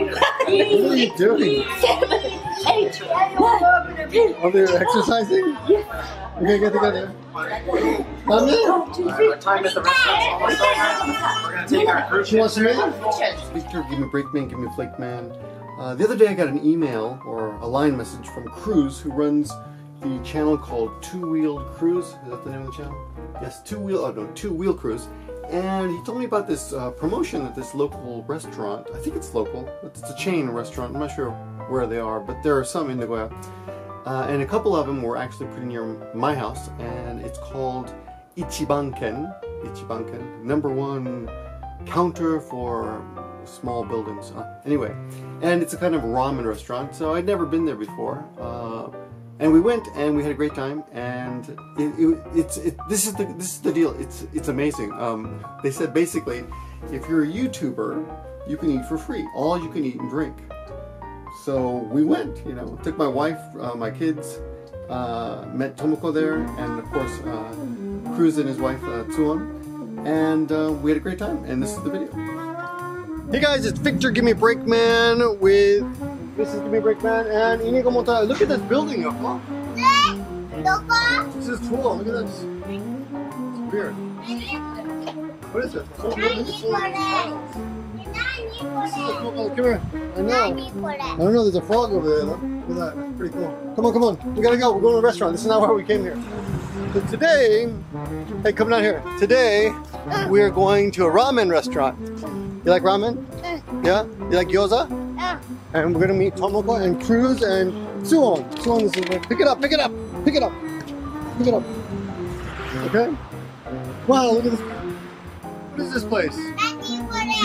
are you doing? 7, 8, 9, 10. Are they exercising? Yes. Okay, get together. Mommy? Our time at the restaurant's almost over. We're going to take our cruise She wants ship. to Victor, give me Breakman, give me Flakeman. The other day I got an email or a line message from Cruz, who runs the channel called Two Wheeled Cruise. Is that the name of the channel? Yes, Two Wheel Cruise. And he told me about this promotion at this local restaurant. I think it's local. It's a chain restaurant. I'm not sure where they are, but there are some in Nagoya. And a couple of them were actually pretty near my house, and it's called Ichibanken. Ichibanken, #1 counter for small buildings. Anyway, and it's a kind of ramen restaurant, so I'd never been there before. And we went and we had a great time, and this is the deal. It's amazing. They said basically, if you're a YouTuber, you can eat for free. All you can eat and drink. So we went, you know, took my wife, my kids, met Tomoko there, and of course Cruz and his wife Tsuon, and we had a great time. And this is the video. Hey guys, it's Victor Gimmeabreakman with this is Gimmeabreakman and Inigo Mota. Look at this building, Yoko. This is Tsuon. Look at this. It's weird. What is it? Come here. I know. I don't know. There's a frog over there. Look at that. That's pretty cool. Come on, come on. We gotta go. We're going to a restaurant. This is not why we came here. So today, hey, come down here. Today, we're going to a ramen restaurant. You like ramen? Yeah? You like gyoza? And we're gonna meet Tomoko and Cruz and Tsuon. Tsuon, this is pick it up, pick it up, pick it up, pick it up. Okay? Wow, look at this. What is this place?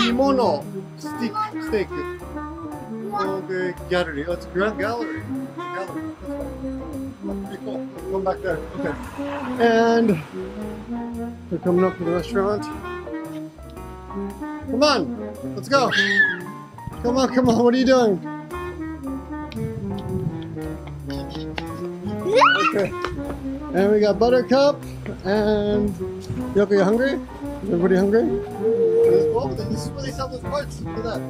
Kimono. Steak. Okay, gallery. Oh, it's a grand gallery. Gallery. Pretty cool. Come back there. Okay. And we're coming up to the restaurant. Come on, let's go. Come on, come on. What are you doing? Okay. And we got Buttercup and Yoko. You hungry? Everybody hungry? Oh, this is where they sell those parts. Look at that.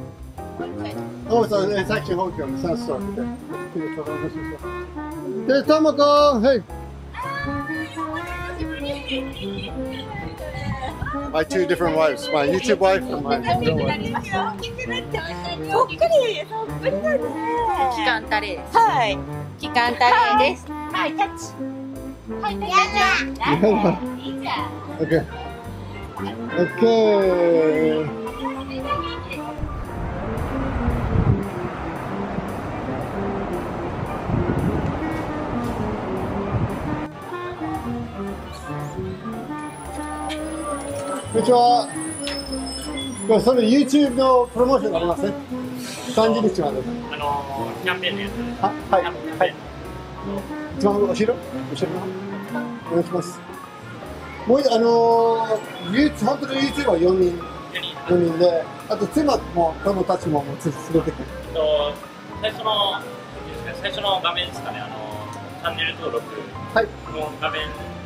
Oh, it's actually home care. It's not a store. Okay. There's Tomoko. Hey. My two different wives. My YouTube wife and my real wife. そっくりだね。期間タレです。はい。期間タレです。はい、タッチ。はい、タッチ。 Okay. Okay. Konnichiwa. これそれ YouTube のプロモーションがありますね。30日まで。キャンペーンのやつ。はい。はい。一番後ろの方。お願いします。もう本当に YouTuber は4人で、あと妻も友達も連れてくる。最初の画面ですかね。チャンネル登録の画面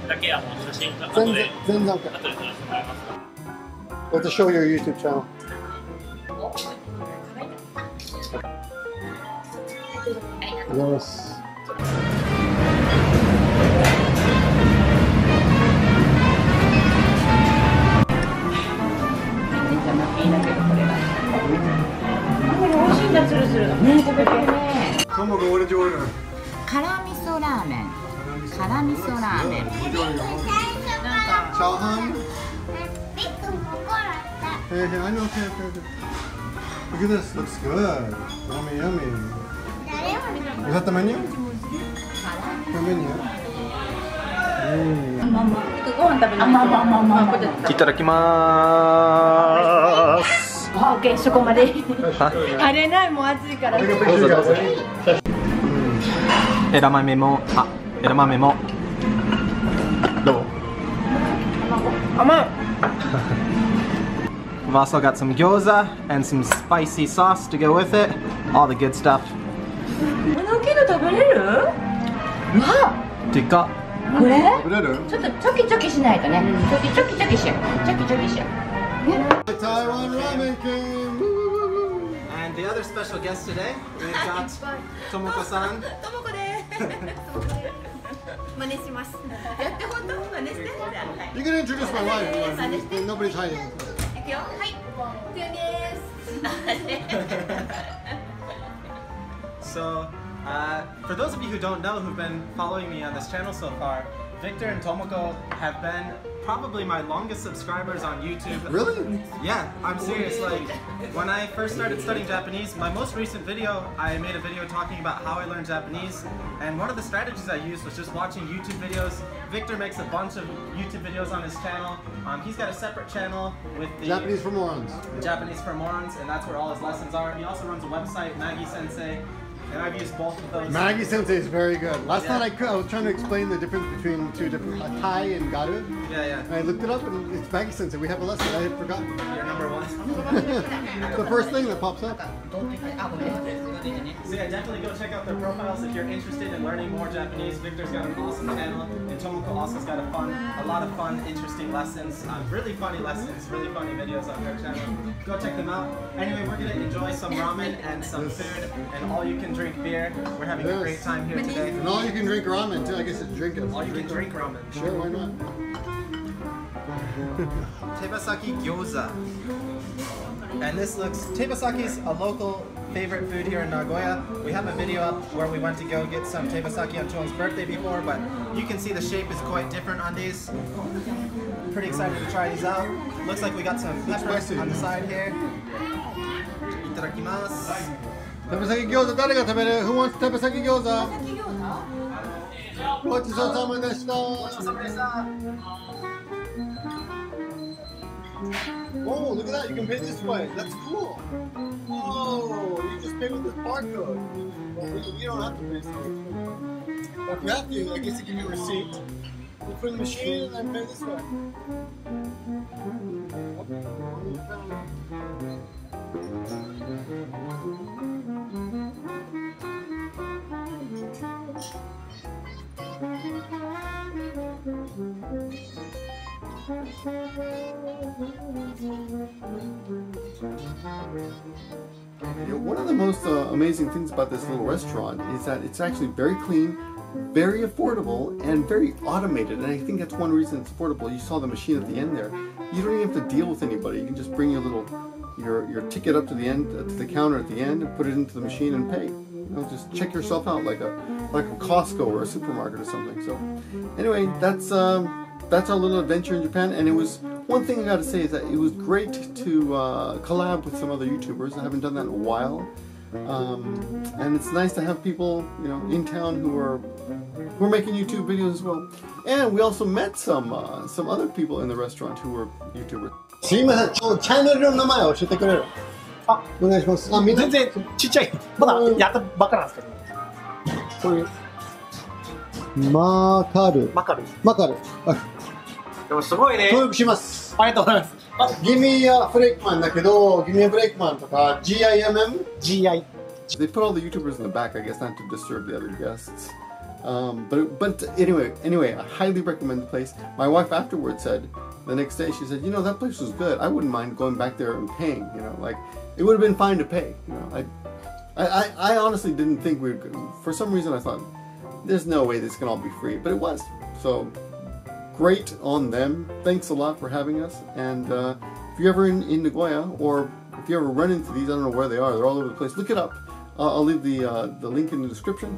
だけ写真後で全然 OK。後で撮らせてもらいますか。Let's show your YouTube channel. Yes. Tomoko, what did you order? 辛味噌ラーメン。辛味噌ラーメン。チャーハン? Hey, I know. Okay. Look at this. Looks good. Yummy. Is that the menu? The menu. いただきまーす。オッケー、そこまで。あれない、もう暑いから。どうぞ。枝豆もどう？甘い。We've also got some gyoza and some spicy sauce to go with it. All the good stuff. このけど食べれる？わあ。でかっ。これ？食べれる？ちょっとチョキチョキしないとね。チョキチョキしよう。チョキチョキしよう。Taiwan Ramen King. And the other special guest today, we've got Tomoko-san. Tomoko desu. You can introduce my wife. Nobody's hiding. So, for those of you who don't know, who've been following me on this channel so far, Victor and Tomoko have been probably my longest subscribers on YouTube. Really? Yeah, I'm serious. Like, when I first started studying Japanese, my most recent video, I made a video talking about how I learned Japanese, and one of the strategies I used was just watching YouTube videos. Victor makes a bunch of YouTube videos on his channel. He's got a separate channel with the Japanese for Morons. Japanese for Morons, and that's where all his lessons are. He also runs a website, Maggie Sensei, and I've used both of those. Maggie Sensei is very good. Last night I was trying to explain the difference between two different, Thai and Garu. Yeah. And I looked it up and it's Maggie Sensei. We have a lesson. I had forgotten. You're number one. The first thing that pops up. So yeah, definitely go check out their profiles if you're interested in learning more Japanese. Victor's got an awesome channel, and Tomoko also's got a lot of fun, interesting lessons, really funny lessons, really funny videos on their channel. Go check them out. Anyway, we're gonna enjoy some ramen and some food, and all you can drink beer. We're having a great time here today. And all you can drink ramen too. I guess it's drinking. All you can drink ramen. Sure, why not? Tebasaki gyoza. And this looks, tebasaki is a local favorite food here in Nagoya. We have a video up where we went to go get some tebasaki on Tsuon's birthday before, but you can see the shape is quite different on these. Pretty excited to try these out. Looks like we got some pepper on the side here. Itadakimasu. Tebasaki gyoza, 誰が食べる? Who wants tebasaki gyoza? ごちそうさまでした. Oh, look at that! You can pay this way. That's cool. Oh, you just pay with this barcode. You don't have to pay. If you have to, I guess you give you a receipt. You put in the machine and then pay this way. One of the most amazing things about this little restaurant is that it's actually very clean, very affordable, and very automated. And I think that's one reason it's affordable. You saw the machine at the end there. You don't even have to deal with anybody. You can just bring your ticket up to the end, to the counter at the end, and put it into the machine and pay. You know, just check yourself out like a Costco or a supermarket or something. So, anyway, that's our little adventure in Japan. And it was one thing I got to say is that it was great to collab with some other YouTubers. I haven't done that in a while, and it's nice to have people, you know, in town who are making YouTube videos as well. And we also met some other people in the restaurant who were YouTubers. すいません、チャンネルの名前を教えてくれる？あ、お願いします。あ、全然ちっちゃい。まだやったばっかなんですけど。これマカル。でもすごいね。登録します。ありがとうございます。Gimmeabreakman だけど、Gimmeabreakman とか GIMM。GI。 They put all the YouTubers in the back, I guess, not to disturb the other guests. But anyway, I highly recommend the place. My wife afterwards said, the next day, she said, you know, that place was good. I wouldn't mind going back there and paying, you know, like, it would have been fine to pay, you know. I honestly didn't think we would, for some reason I thought, there's no way this can all be free, but it was. So, great on them. Thanks a lot for having us. And if you're ever in Nagoya, or if you ever run into these, I don't know where they are, they're all over the place, look it up. I'll leave the link in the description.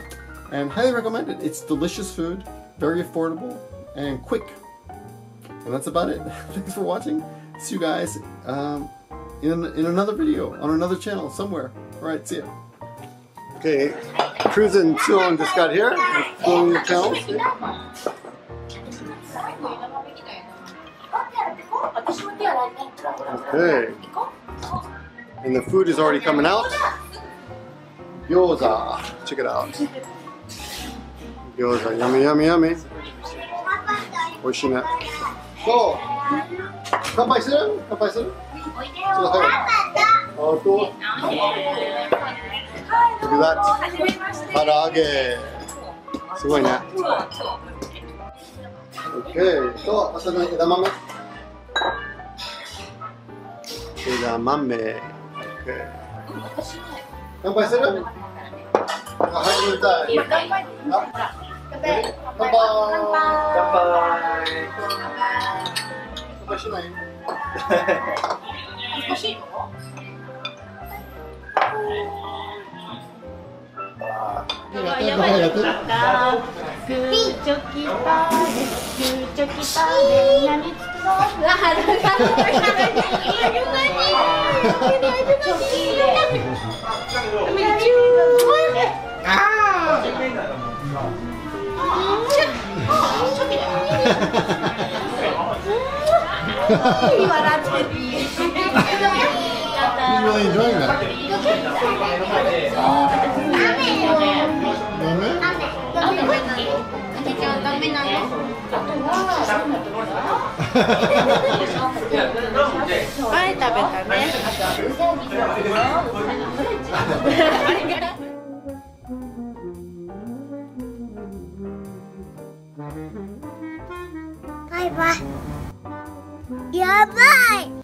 And highly recommend it. It's delicious food, very affordable, and quick. And that's about it. Thanks for watching. See you guys in another video on another channel somewhere. Alright, see ya. Okay, Cruz and Tsuon just got here. Filming the channel. Okay. And the food is already coming out. Gyoza. Check it out. Gyoza. Yummy, yummy, yummy. Oishii. So, 乾杯する？乾杯する？Oh, cool. Look at that. 唐揚げ。すごいね。Okay. と、あとの枝豆。枝豆。Okay. 乾杯する？始めたい。乾杯。乾杯。乾杯しない？欲しいの？グーチョキパーで、グーチョキパーで、やみつくの。前食べたね。バイバイ。やばい。